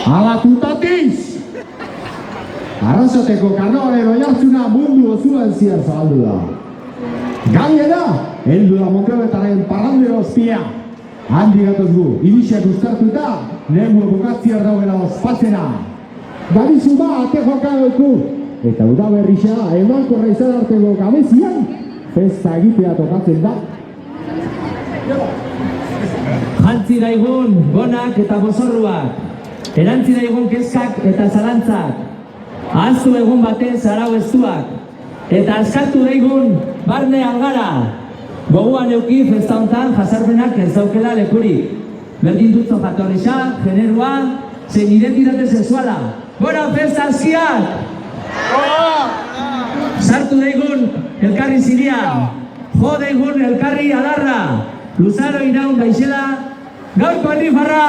Ala tutatiz! Arrasateko karnabalero jartzuna mundu osuan ziar zabaldu da. Gainera, heldu da Monkebetaren parrandero ospia. Handi gatoz gu, irixak uztartuta, negu bukatziar daugela ospatzena. Badizu ba, ate joka duku. Eta udaberrisa, emankorra izan arteko gabezian, festa egitea tokatzen da. Jantzi daigun gonak eta bozorruak, erantzi daigun kezkak eta zalantzak, ahaztu egun batez arau estuak, eta askatu daigun barne algara. Goguan euki festa hontan jasarpenak ez daukela lekurik. Berdin dutzo jatorrisa, generua, zein identitate sexuala. Gora festa azkiak! Sartu daigun elkarri ziria, jo daigun elkarri adarra, luzaro iraun gaixela, gaurko herri farra!